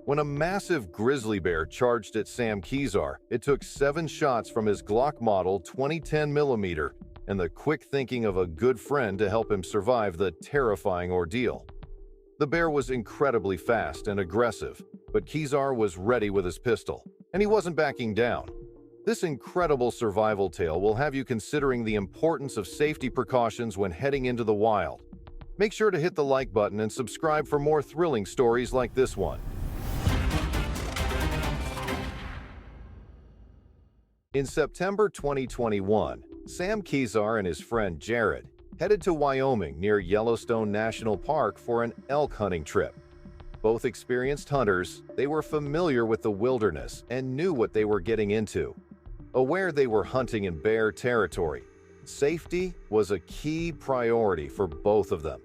When a massive grizzly bear charged at Sam Kezar, it took 7 shots from his Glock model 2010mm and the quick thinking of a good friend to help him survive the terrifying ordeal. The bear was incredibly fast and aggressive, but Kezar was ready with his pistol, and he wasn't backing down. This incredible survival tale will have you considering the importance of safety precautions when heading into the wild. Make sure to hit the like button and subscribe for more thrilling stories like this one. In September 2021, Sam Kezar and his friend Jared headed to Wyoming near Yellowstone National Park for an elk hunting trip. Both experienced hunters, they were familiar with the wilderness and knew what they were getting into. Aware they were hunting in bear territory, safety was a key priority for both of them.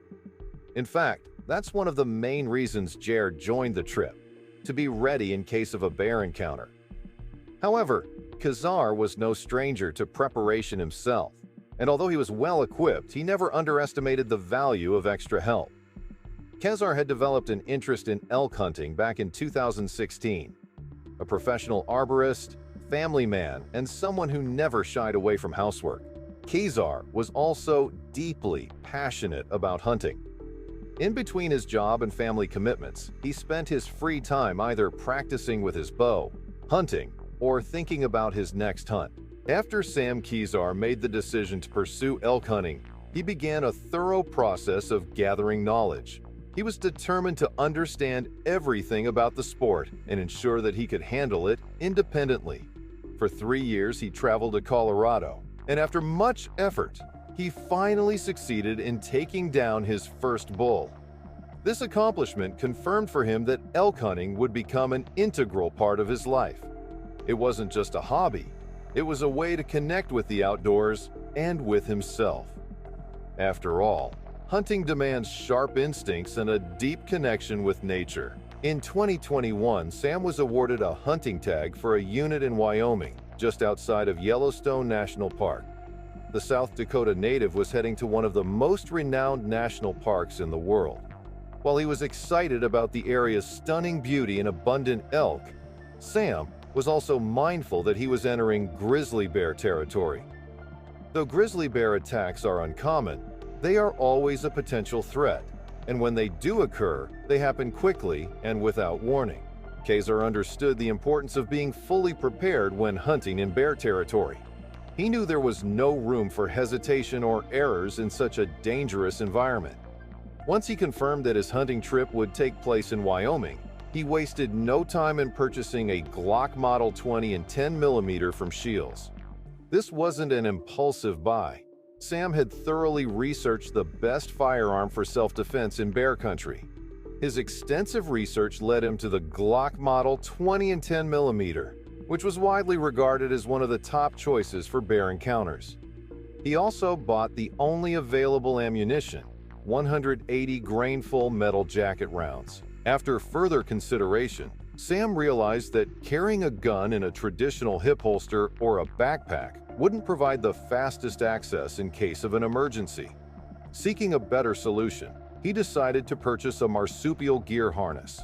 In fact, that's one of the main reasons Jared joined the trip, to be ready in case of a bear encounter. However, Kezar was no stranger to preparation himself, and although he was well equipped, he never underestimated the value of extra help. Kezar had developed an interest in elk hunting back in 2016. A professional arborist, family man, and someone who never shied away from housework, Kezar was also deeply passionate about hunting. In between his job and family commitments, he spent his free time either practicing with his bow, hunting, or thinking about his next hunt. After Sam Kezar made the decision to pursue elk hunting, he began a thorough process of gathering knowledge. He was determined to understand everything about the sport and ensure that he could handle it independently. For 3 years, he traveled to Colorado, and after much effort, he finally succeeded in taking down his first bull. This accomplishment confirmed for him that elk hunting would become an integral part of his life. It wasn't just a hobby, it was a way to connect with the outdoors and with himself. After all, hunting demands sharp instincts and a deep connection with nature. In 2021, Sam was awarded a hunting tag for a unit in Wyoming, just outside of Yellowstone National Park. The South Dakota native was heading to one of the most renowned national parks in the world. While he was excited about the area's stunning beauty and abundant elk, Sam was also mindful that he was entering grizzly bear territory. Though grizzly bear attacks are uncommon, they are always a potential threat, and when they do occur, they happen quickly and without warning. Kezar understood the importance of being fully prepared when hunting in bear territory. He knew there was no room for hesitation or errors in such a dangerous environment. Once he confirmed that his hunting trip would take place in Wyoming, he wasted no time in purchasing a Glock Model 20 and 10mm from Shields. This wasn't an impulsive buy. Sam had thoroughly researched the best firearm for self-defense in bear country. His extensive research led him to the Glock Model 20 and 10mm, which was widely regarded as one of the top choices for bear encounters. He also bought the only available ammunition, 180 grain-full metal jacket rounds. After further consideration, Sam realized that carrying a gun in a traditional hip holster or a backpack wouldn't provide the fastest access in case of an emergency. Seeking a better solution, he decided to purchase a marsupial gear harness.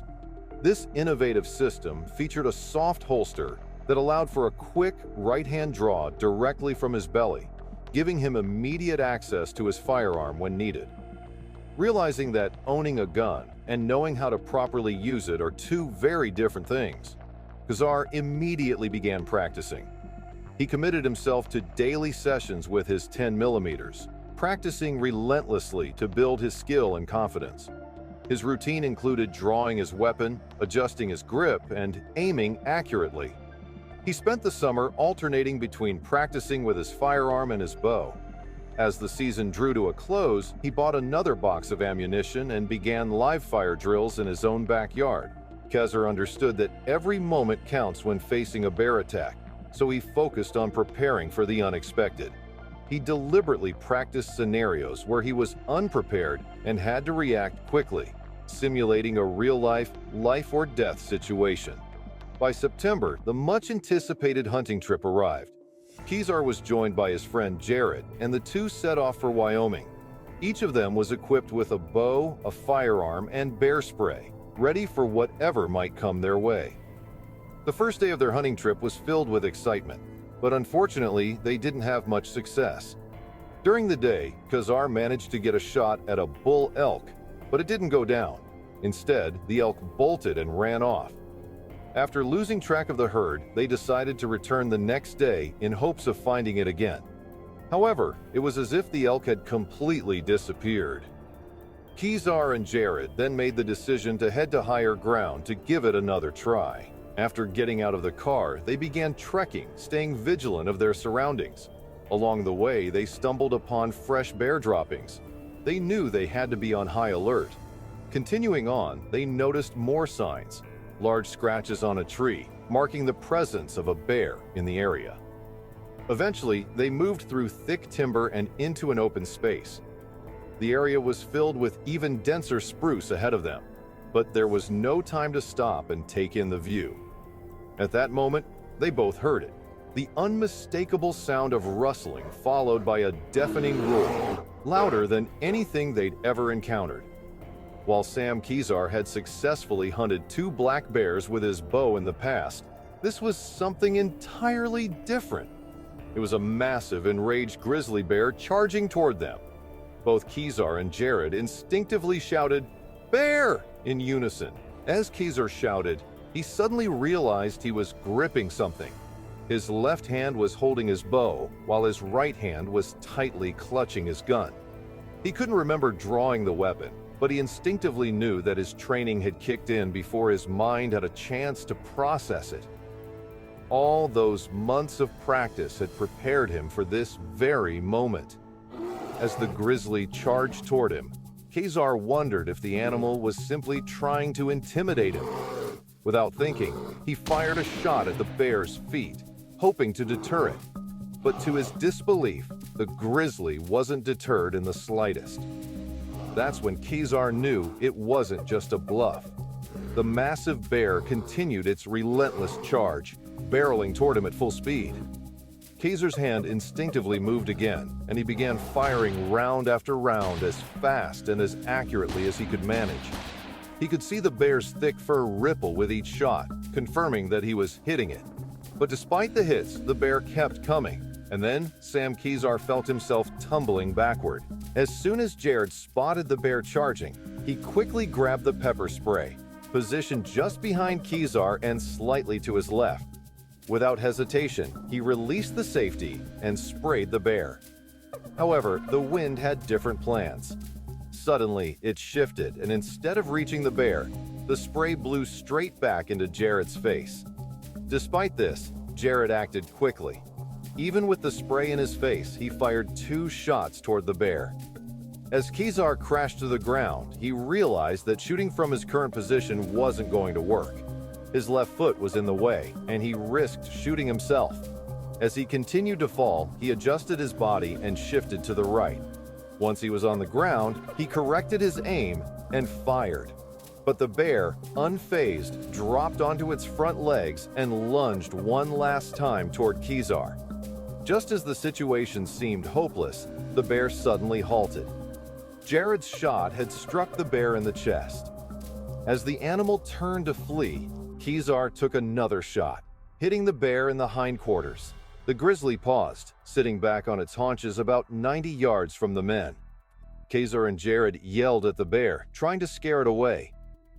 This innovative system featured a soft holster that allowed for a quick right-hand draw directly from his belly, giving him immediate access to his firearm when needed. Realizing that owning a gun and knowing how to properly use it are two very different things, Kezar immediately began practicing. He committed himself to daily sessions with his 10mm, practicing relentlessly to build his skill and confidence. His routine included drawing his weapon, adjusting his grip, and aiming accurately. He spent the summer alternating between practicing with his firearm and his bow. As the season drew to a close, he bought another box of ammunition and began live-fire drills in his own backyard. Kezar understood that every moment counts when facing a bear attack, so he focused on preparing for the unexpected. He deliberately practiced scenarios where he was unprepared and had to react quickly, simulating a real-life, life-or-death situation. By September, the much-anticipated hunting trip arrived. Kezar was joined by his friend Jared, and the two set off for Wyoming. Each of them was equipped with a bow, a firearm, and bear spray. ready for whatever might come their way. The first day of their hunting trip was filled with excitement, but unfortunately, they didn't have much success. During the day, Kezar managed to get a shot at a bull elk, but it didn't go down. Instead, the elk bolted and ran off. After losing track of the herd, they decided to return the next day in hopes of finding it again. However, it was as if the elk had completely disappeared. Kezar and Jared then made the decision to head to higher ground to give it another try. After getting out of the car, they began trekking, staying vigilant of their surroundings. Along the way, they stumbled upon fresh bear droppings. They knew they had to be on high alert. Continuing on, they noticed more signs, large scratches on a tree, marking the presence of a bear in the area. Eventually, they moved through thick timber and into an open space. The area was filled with even denser spruce ahead of them, but there was no time to stop and take in the view. At that moment, they both heard it. The unmistakable sound of rustling followed by a deafening roar, louder than anything they'd ever encountered. While Sam Kezar had successfully hunted 2 black bears with his bow in the past, this was something entirely different. It was a massive, enraged grizzly bear charging toward them. Both Kezar and Jared instinctively shouted, "Bear!" in unison. As Kezar shouted, he suddenly realized he was gripping something. His left hand was holding his bow, while his right hand was tightly clutching his gun. He couldn't remember drawing the weapon, but he instinctively knew that his training had kicked in before his mind had a chance to process it. All those months of practice had prepared him for this very moment. As the grizzly charged toward him, Kezar wondered if the animal was simply trying to intimidate him. Without thinking, he fired a shot at the bear's feet, hoping to deter it. But to his disbelief, the grizzly wasn't deterred in the slightest. That's when Kezar knew it wasn't just a bluff. The massive bear continued its relentless charge, barreling toward him at full speed. Kezar's hand instinctively moved again, and he began firing round after round as fast and as accurately as he could manage. He could see the bear's thick fur ripple with each shot, confirming that he was hitting it. But despite the hits, the bear kept coming, and then Sam Kezar felt himself tumbling backward. As soon as Jared spotted the bear charging, he quickly grabbed the pepper spray, positioned just behind Kezar and slightly to his left. Without hesitation, he released the safety and sprayed the bear. However, the wind had different plans. Suddenly, it shifted, and instead of reaching the bear, the spray blew straight back into Jared's face. Despite this, Jared acted quickly. Even with the spray in his face, he fired 2 shots toward the bear. As Kezar crashed to the ground, he realized that shooting from his current position wasn't going to work. His left foot was in the way, and he risked shooting himself. As he continued to fall, he adjusted his body and shifted to the right. Once he was on the ground, he corrected his aim and fired. But the bear, unfazed, dropped onto its front legs and lunged one last time toward Kezar. Just as the situation seemed hopeless, the bear suddenly halted. Jared's shot had struck the bear in the chest. As the animal turned to flee, Kezar took another shot, hitting the bear in the hindquarters. The grizzly paused, sitting back on its haunches about 90 yards from the men. Kezar and Jared yelled at the bear, trying to scare it away.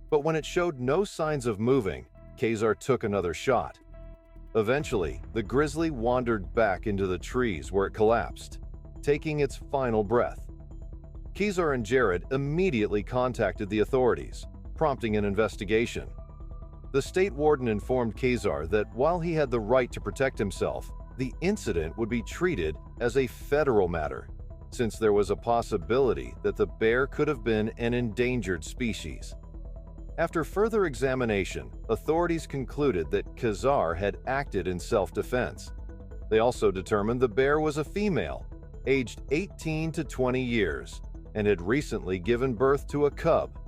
But when it showed no signs of moving, Kezar took another shot. Eventually, the grizzly wandered back into the trees where it collapsed, taking its final breath. Kezar and Jared immediately contacted the authorities, prompting an investigation. The state warden informed Kezar that while he had the right to protect himself, the incident would be treated as a federal matter, since there was a possibility that the bear could have been an endangered species. After further examination, authorities concluded that Kezar had acted in self-defense. They also determined the bear was a female, aged 18 to 20 years, and had recently given birth to a cub.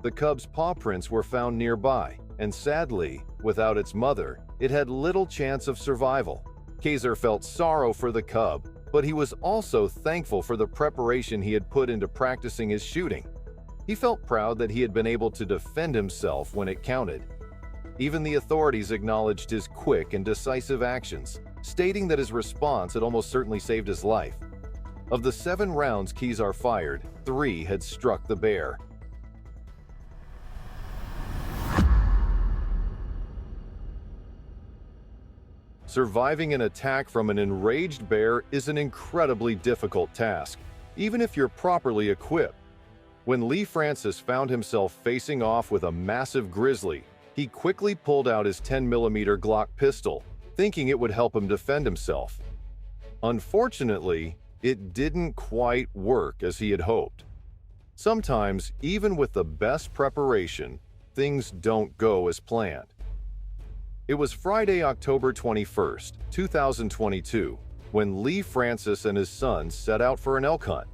The cub's paw prints were found nearby, and sadly, without its mother, it had little chance of survival. Kezar felt sorrow for the cub, but he was also thankful for the preparation he had put into practicing his shooting. He felt proud that he had been able to defend himself when it counted. Even the authorities acknowledged his quick and decisive actions, stating that his response had almost certainly saved his life. Of the 7 rounds Kezar fired, 3 had struck the bear. Surviving an attack from an enraged bear is an incredibly difficult task, even if you're properly equipped. When Lee Francis found himself facing off with a massive grizzly, he quickly pulled out his 10mm Glock pistol, thinking it would help him defend himself. Unfortunately, it didn't quite work as he had hoped. Sometimes, even with the best preparation, things don't go as planned. It was Friday, October 21st, 2022, when Lee Francis and his son set out for an elk hunt.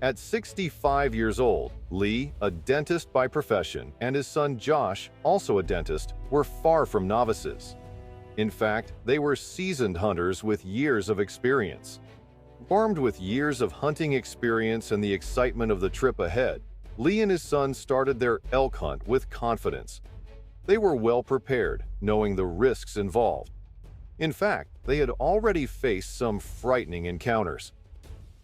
At 65 years old, Lee, a dentist by profession, and his son Josh, also a dentist, were far from novices. In fact, they were seasoned hunters with years of experience. Armed with years of hunting experience and the excitement of the trip ahead, Lee and his son started their elk hunt with confidence. They were well prepared, knowing the risks involved. In fact, they had already faced some frightening encounters.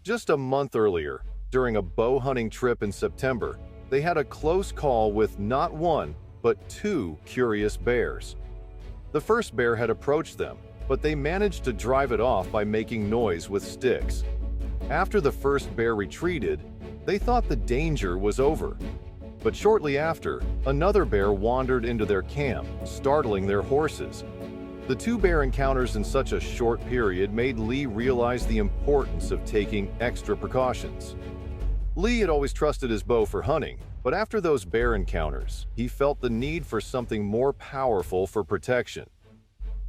Just a month earlier, during a bow hunting trip in September, they had a close call with not one, but 2 curious bears. The first bear had approached them, but they managed to drive it off by making noise with sticks. After the first bear retreated, they thought the danger was over. But shortly after, another bear wandered into their camp, startling their horses. The 2 bear encounters in such a short period made Lee realize the importance of taking extra precautions. Lee had always trusted his bow for hunting, but after those bear encounters, he felt the need for something more powerful for protection.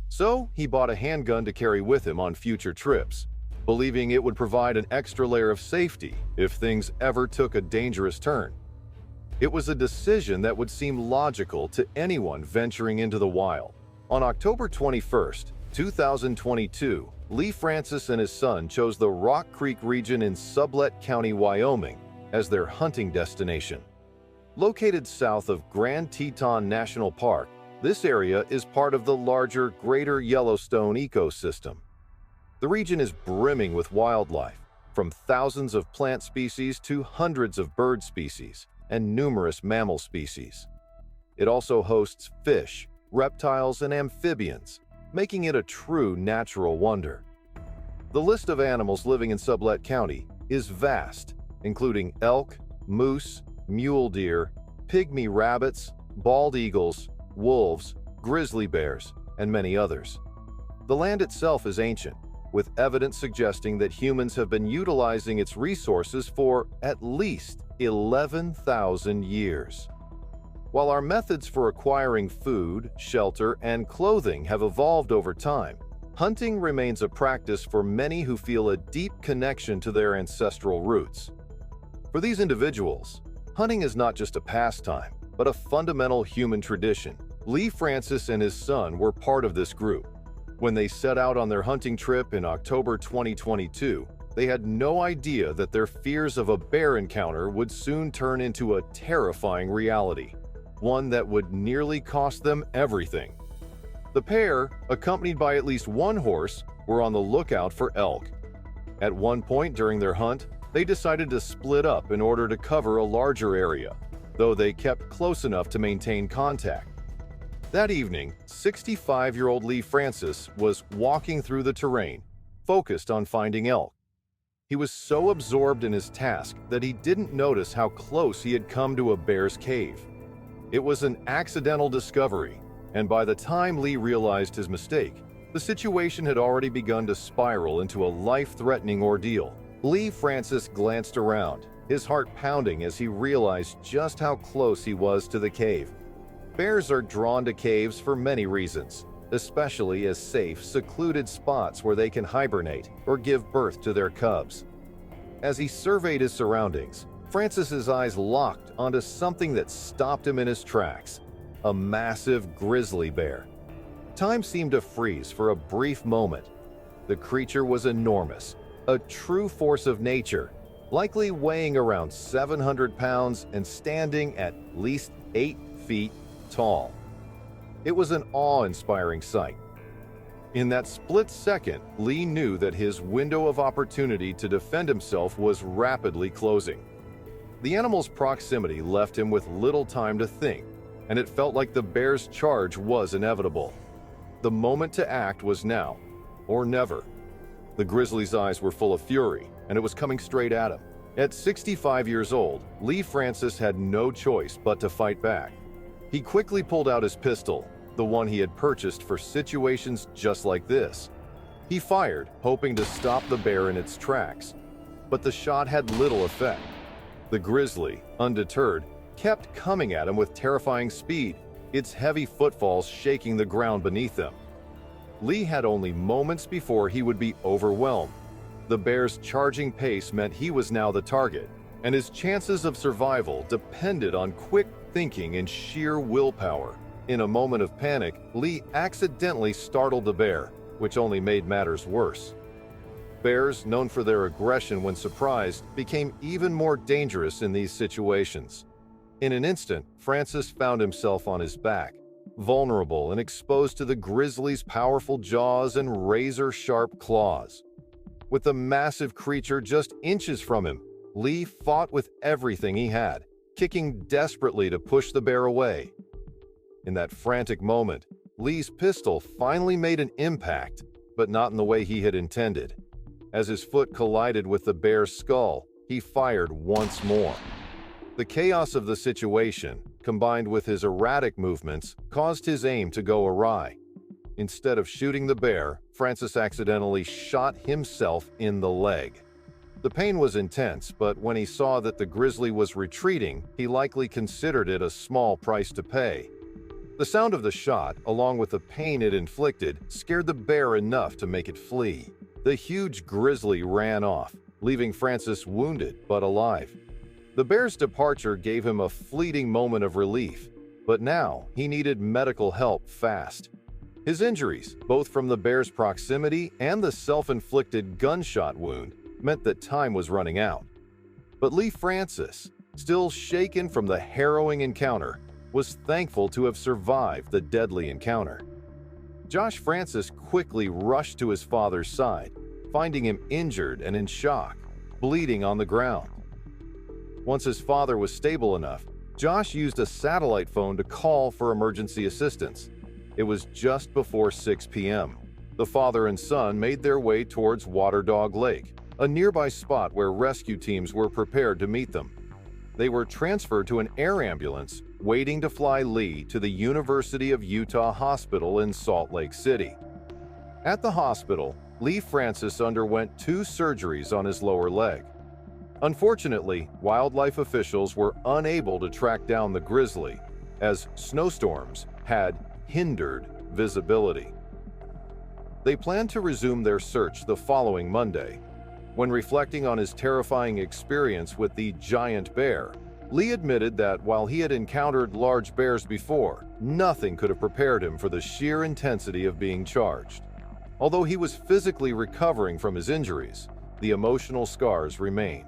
So he bought a handgun to carry with him on future trips, believing it would provide an extra layer of safety if things ever took a dangerous turn. It was a decision that would seem logical to anyone venturing into the wild. On October 21st, 2022, Lee Francis and his son chose the Rock Creek region in Sublette County, Wyoming, as their hunting destination. Located south of Grand Teton National Park, this area is part of the larger Greater Yellowstone ecosystem. The region is brimming with wildlife, from thousands of plant species to hundreds of bird species and numerous mammal species. It also hosts fish, reptiles, and amphibians, making it a true natural wonder. The list of animals living in Sublette County is vast, including elk, moose, mule deer, pygmy rabbits, bald eagles, wolves, grizzly bears, and many others. The land itself is ancient, with evidence suggesting that humans have been utilizing its resources for at least 11,000 years. While our methods for acquiring food, shelter, and clothing have evolved over time, hunting remains a practice for many who feel a deep connection to their ancestral roots. For these individuals, hunting is not just a pastime, but a fundamental human tradition. Lee Francis and his son were part of this group. When they set out on their hunting trip in October 2022, they had no idea that their fears of a bear encounter would soon turn into a terrifying reality, one that would nearly cost them everything. The pair, accompanied by at least one horse, were on the lookout for elk. At one point during their hunt, they decided to split up in order to cover a larger area, though they kept close enough to maintain contact. That evening, 65-year-old Lee Francis was walking through the terrain, focused on finding elk. He was so absorbed in his task that he didn't notice how close he had come to a bear's cave. It was an accidental discovery, and by the time Lee realized his mistake, the situation had already begun to spiral into a life-threatening ordeal. Lee Francis glanced around, his heart pounding as he realized just how close he was to the cave. Bears are drawn to caves for many reasons, especially as safe, secluded spots where they can hibernate or give birth to their cubs. As he surveyed his surroundings, Francis's eyes locked onto something that stopped him in his tracks: a massive grizzly bear. Time seemed to freeze for a brief moment. The creature was enormous, a true force of nature, likely weighing around 700 pounds and standing at least 8 feet tall. It was an awe-inspiring sight. In that split second, Lee knew that his window of opportunity to defend himself was rapidly closing. The animal's proximity left him with little time to think, and it felt like the bear's charge was inevitable. The moment to act was now, or never. The grizzly's eyes were full of fury, and it was coming straight at him. At 65 years old, Lee Francis had no choice but to fight back. He quickly pulled out his pistol, the one he had purchased for situations just like this. He fired, hoping to stop the bear in its tracks, but the shot had little effect. The grizzly, undeterred, kept coming at him with terrifying speed, its heavy footfalls shaking the ground beneath them. Lee had only moments before he would be overwhelmed. The bear's charging pace meant he was now the target, and his chances of survival depended on quick thinking and sheer willpower. In a moment of panic, Lee accidentally startled the bear, which only made matters worse. Bears, known for their aggression when surprised, became even more dangerous in these situations. In an instant, Francis found himself on his back, vulnerable and exposed to the grizzly's powerful jaws and razor-sharp claws. With the massive creature just inches from him, Lee fought with everything he had, kicking desperately to push the bear away. In that frantic moment, Lee's pistol finally made an impact, but not in the way he had intended. As his foot collided with the bear's skull, he fired once more. The chaos of the situation, combined with his erratic movements, caused his aim to go awry. Instead of shooting the bear, Francis accidentally shot himself in the leg. The pain was intense, but when he saw that the grizzly was retreating, he likely considered it a small price to pay. The sound of the shot, along with the pain it inflicted, scared the bear enough to make it flee. The huge grizzly ran off, leaving Francis wounded but alive. The bear's departure gave him a fleeting moment of relief, but now he needed medical help fast. His injuries, both from the bear's proximity and the self-inflicted gunshot wound, meant that time was running out. But Lee Francis, still shaken from the harrowing encounter, was thankful to have survived the deadly encounter. Josh Francis quickly rushed to his father's side, finding him injured and in shock, bleeding on the ground. Once his father was stable enough, Josh used a satellite phone to call for emergency assistance. It was just before 6 p.m. The father and son made their way towards Water Dog Lake, a nearby spot where rescue teams were prepared to meet them. They were transferred to an air ambulance waiting to fly Lee to the University of Utah Hospital in Salt Lake City. At the hospital, Lee Francis underwent 2 surgeries on his lower leg. Unfortunately, wildlife officials were unable to track down the grizzly, as snowstorms had hindered visibility. They planned to resume their search the following Monday. When reflecting on his terrifying experience with the giant bear, Lee admitted that while he had encountered large bears before, nothing could have prepared him for the sheer intensity of being charged. Although he was physically recovering from his injuries, the emotional scars remained.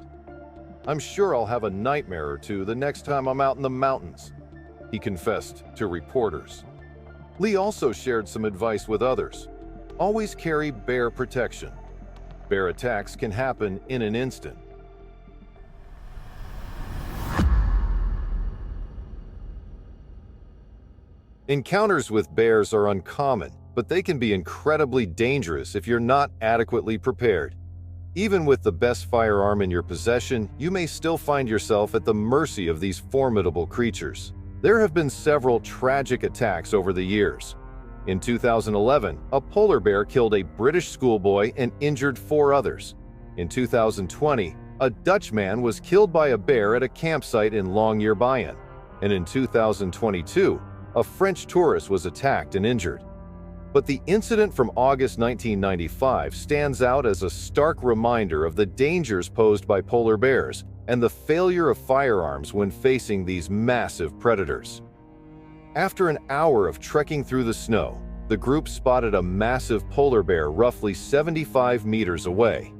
"I'm sure I'll have a nightmare or two the next time I'm out in the mountains," he confessed to reporters. Lee also shared some advice with others. Always carry bear protection. Bear attacks can happen in an instant. Encounters with bears are uncommon, but they can be incredibly dangerous if you're not adequately prepared. Even with the best firearm in your possession, you may still find yourself at the mercy of these formidable creatures. There have been several tragic attacks over the years. In 2011, a polar bear killed a British schoolboy and injured 4 others. In 2020, a Dutch man was killed by a bear at a campsite in Longyearbyen. And in 2022, a French tourist was attacked and injured. But the incident from August 1995 stands out as a stark reminder of the dangers posed by polar bears and the failure of firearms when facing these massive predators. After an hour of trekking through the snow, the group spotted a massive polar bear roughly 75 meters away.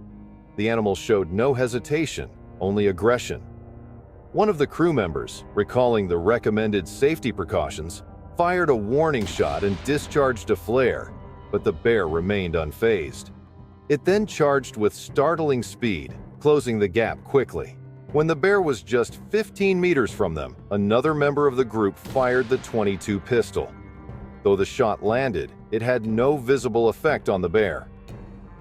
The animal showed no hesitation, only aggression. One of the crew members, recalling the recommended safety precautions, fired a warning shot and discharged a flare, but the bear remained unfazed. It then charged with startling speed, closing the gap quickly. When the bear was just 15 meters from them, another member of the group fired the .22 pistol. Though the shot landed, it had no visible effect on the bear.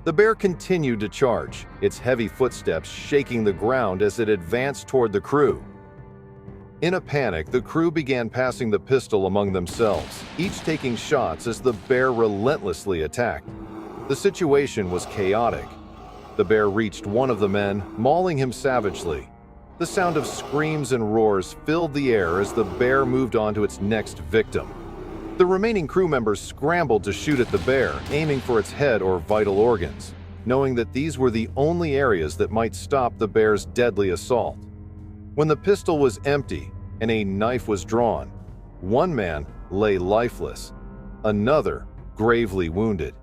The bear continued to charge, its heavy footsteps shaking the ground as it advanced toward the crew. In a panic, the crew began passing the pistol among themselves, each taking shots as the bear relentlessly attacked. The situation was chaotic. The bear reached one of the men, mauling him savagely. The sound of screams and roars filled the air as the bear moved on to its next victim. The remaining crew members scrambled to shoot at the bear, aiming for its head or vital organs, knowing that these were the only areas that might stop the bear's deadly assault. When the pistol was empty and a knife was drawn, one man lay lifeless, another gravely wounded.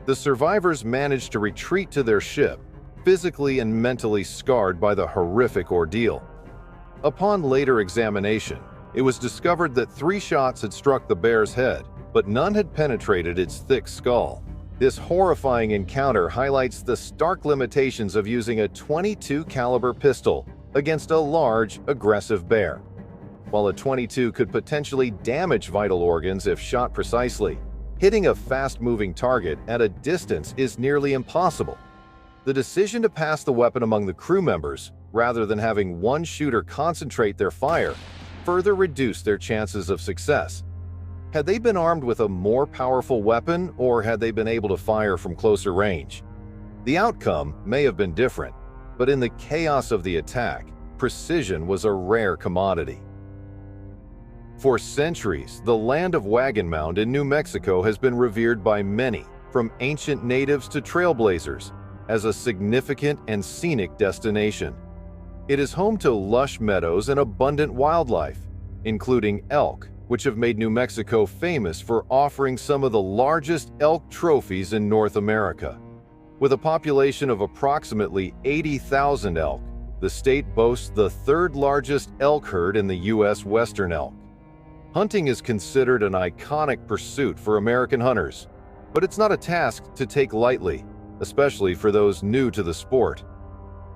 The survivors managed to retreat to their ship, physically and mentally scarred by the horrific ordeal. Upon later examination, it was discovered that 3 shots had struck the bear's head, but none had penetrated its thick skull. This horrifying encounter highlights the stark limitations of using a .22 caliber pistol against a large, aggressive bear. While a .22 could potentially damage vital organs if shot precisely, hitting a fast-moving target at a distance is nearly impossible. The decision to pass the weapon among the crew members, rather than having one shooter concentrate their fire, further reduced their chances of success. Had they been armed with a more powerful weapon, or had they been able to fire from closer range? The outcome may have been different, but in the chaos of the attack, precision was a rare commodity. For centuries, the land of Wagon Mound in New Mexico has been revered by many, from ancient natives to trailblazers, as a significant and scenic destination. It is home to lush meadows and abundant wildlife, including elk, which have made New Mexico famous for offering some of the largest elk trophies in North America. With a population of approximately 80,000 elk, the state boasts the 3rd largest elk herd in the U.S. Western elk. Hunting is considered an iconic pursuit for American hunters, but it's not a task to take lightly, especially for those new to the sport.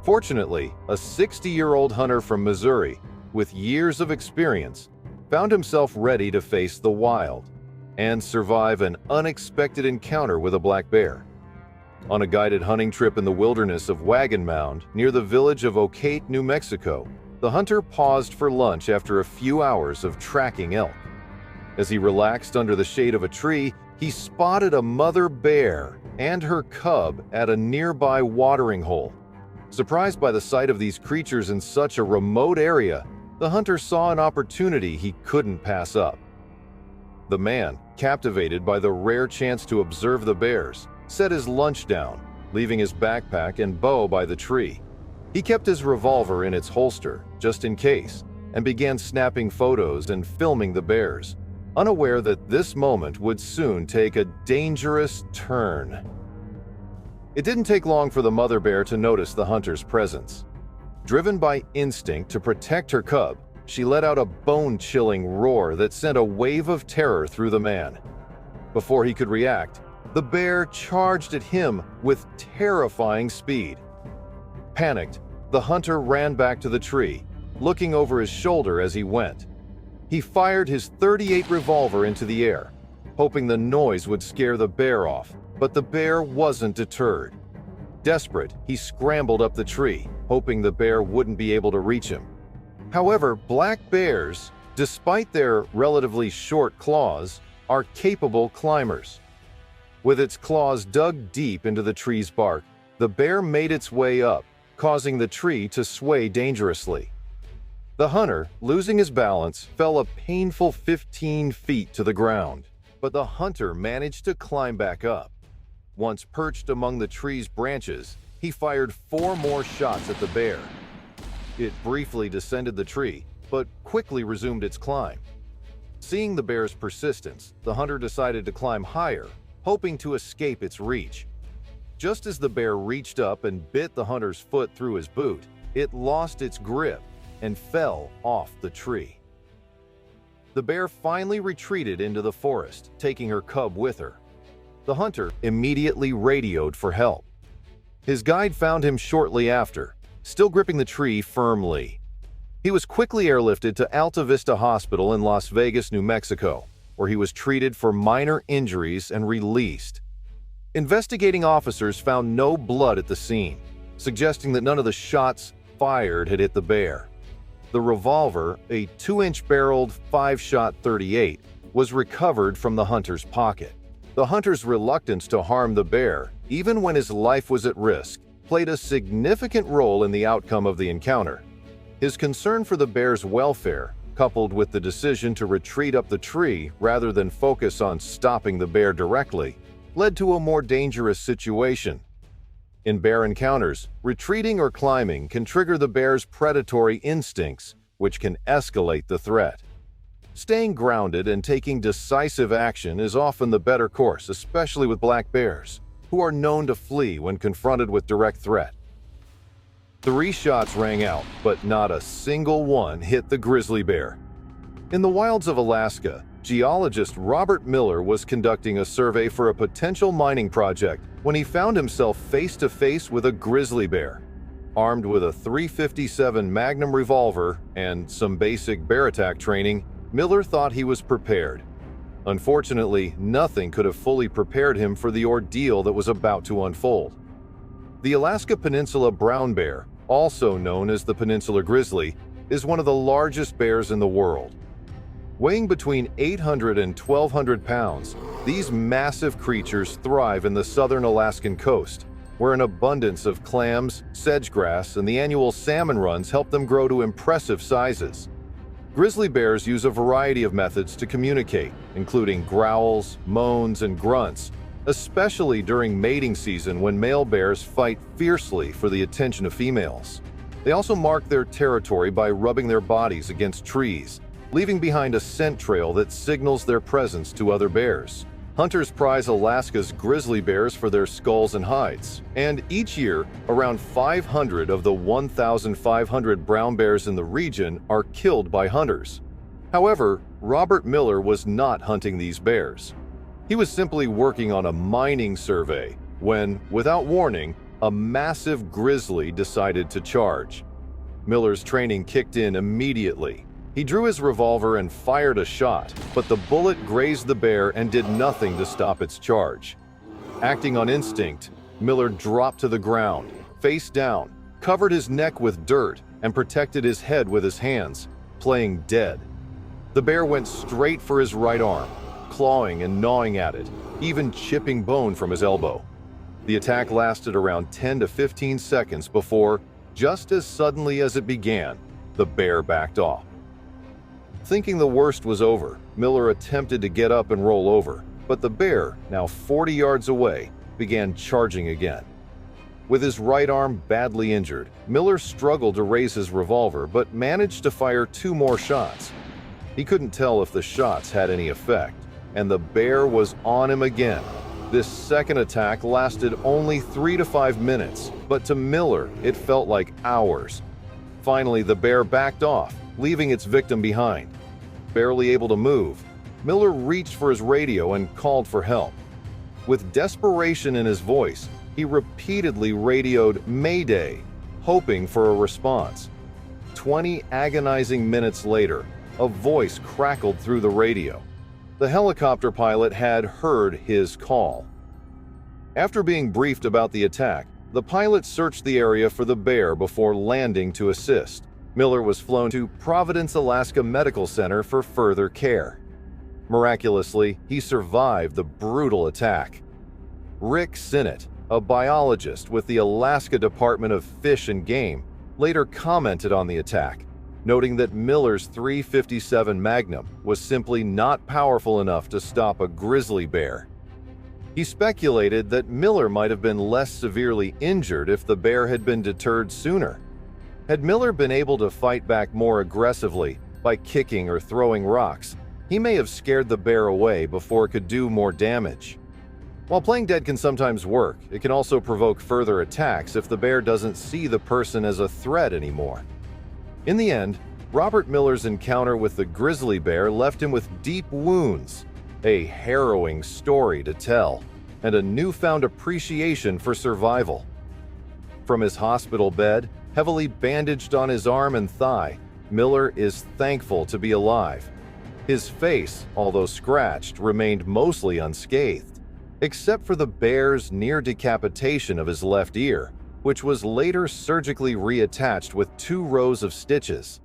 Fortunately, a 60-year-old hunter from Missouri, with years of experience, found himself ready to face the wild and survive an unexpected encounter with a black bear. On a guided hunting trip in the wilderness of Wagon Mound, near the village of Ocate, New Mexico, the hunter paused for lunch after a few hours of tracking elk. As he relaxed under the shade of a tree, he spotted a mother bear and her cub at a nearby watering hole. Surprised by the sight of these creatures in such a remote area, the hunter saw an opportunity he couldn't pass up. The man, captivated by the rare chance to observe the bears, set his lunch down, leaving his backpack and bow by the tree. He kept his revolver in its holster, just in case, and began snapping photos and filming the bears, unaware that this moment would soon take a dangerous turn. It didn't take long for the mother bear to notice the hunter's presence. Driven by instinct to protect her cub, she let out a bone-chilling roar that sent a wave of terror through the man. Before he could react, the bear charged at him with terrifying speed. Panicked, the hunter ran back to the tree, looking over his shoulder as he went. He fired his .38 revolver into the air, hoping the noise would scare the bear off, but the bear wasn't deterred. Desperate, he scrambled up the tree, hoping the bear wouldn't be able to reach him. However, black bears, despite their relatively short claws, are capable climbers. With its claws dug deep into the tree's bark, the bear made its way up, causing the tree to sway dangerously. The hunter, losing his balance, fell a painful 15 feet to the ground, but the hunter managed to climb back up. Once perched among the tree's branches, he fired 4 more shots at the bear. It briefly descended the tree, but quickly resumed its climb. Seeing the bear's persistence, the hunter decided to climb higher, hoping to escape its reach. Just as the bear reached up and bit the hunter's foot through his boot, it lost its grip and fell off the tree. The bear finally retreated into the forest, taking her cub with her. The hunter immediately radioed for help. His guide found him shortly after, still gripping the tree firmly. He was quickly airlifted to Alta Vista Hospital in Las Vegas, New Mexico, where he was treated for minor injuries and released. Investigating officers found no blood at the scene, suggesting that none of the shots fired had hit the bear. The revolver, a 2-inch barreled 5-shot .38, was recovered from the hunter's pocket. The hunter's reluctance to harm the bear, even when his life was at risk, played a significant role in the outcome of the encounter. His concern for the bear's welfare, coupled with the decision to retreat up the tree rather than focus on stopping the bear directly, led to a more dangerous situation. In bear encounters, retreating or climbing can trigger the bear's predatory instincts, which can escalate the threat. Staying grounded and taking decisive action is often the better course, especially with black bears, who are known to flee when confronted with direct threat. 3 shots rang out, but not a single one hit the grizzly bear. In the wilds of Alaska, geologist Robert Miller was conducting a survey for a potential mining project when he found himself face-to-face with a grizzly bear. Armed with a .357 Magnum revolver and some basic bear attack training, Miller thought he was prepared. Unfortunately, nothing could have fully prepared him for the ordeal that was about to unfold. The Alaska Peninsula brown bear, also known as the Peninsula grizzly, is one of the largest bears in the world. Weighing between 800 and 1,200 pounds, these massive creatures thrive in the southern Alaskan coast, where an abundance of clams, sedge grass, and the annual salmon runs help them grow to impressive sizes. Grizzly bears use a variety of methods to communicate, including growls, moans, and grunts, especially during mating season when male bears fight fiercely for the attention of females. They also mark their territory by rubbing their bodies against trees, leaving behind a scent trail that signals their presence to other bears. Hunters prize Alaska's grizzly bears for their skulls and hides, and each year, around 500 of the 1,500 brown bears in the region are killed by hunters. However, Robert Miller was not hunting these bears. He was simply working on a mining survey when, without warning, a massive grizzly decided to charge. Miller's training kicked in immediately. He drew his revolver and fired a shot, but the bullet grazed the bear and did nothing to stop its charge. Acting on instinct, Miller dropped to the ground, face down, covered his neck with dirt, and protected his head with his hands, playing dead. The bear went straight for his right arm, clawing and gnawing at it, even chipping bone from his elbow. The attack lasted around 10 to 15 seconds before, just as suddenly as it began, the bear backed off. Thinking the worst was over, Miller attempted to get up and roll over, but the bear, now 40 yards away, began charging again. With his right arm badly injured, Miller struggled to raise his revolver but managed to fire 2 more shots. He couldn't tell if the shots had any effect, and the bear was on him again. This second attack lasted only 3 to 5 minutes, but to Miller it felt like hours. Finally, the bear backed off, leaving its victim behind. Barely able to move, Miller reached for his radio and called for help. With desperation in his voice, he repeatedly radioed "Mayday," hoping for a response. 20 agonizing minutes later, a voice crackled through the radio. The helicopter pilot had heard his call. After being briefed about the attack, the pilot searched the area for the bear before landing to assist. Miller was flown to Providence, Alaska Medical Center for further care. Miraculously, he survived the brutal attack. Rick Sinnott, a biologist with the Alaska Department of Fish and Game, later commented on the attack, noting that Miller's .357 Magnum was simply not powerful enough to stop a grizzly bear. He speculated that Miller might have been less severely injured if the bear had been deterred sooner. Had Miller been able to fight back more aggressively by kicking or throwing rocks, he may have scared the bear away before it could do more damage. While playing dead can sometimes work, it can also provoke further attacks if the bear doesn't see the person as a threat anymore. In the end, Robert Miller's encounter with the grizzly bear left him with deep wounds, a harrowing story to tell, and a newfound appreciation for survival. From his hospital bed, heavily bandaged on his arm and thigh, Miller is thankful to be alive. His face, although scratched, remained mostly unscathed, except for the bear's near decapitation of his left ear, which was later surgically reattached with 2 rows of stitches.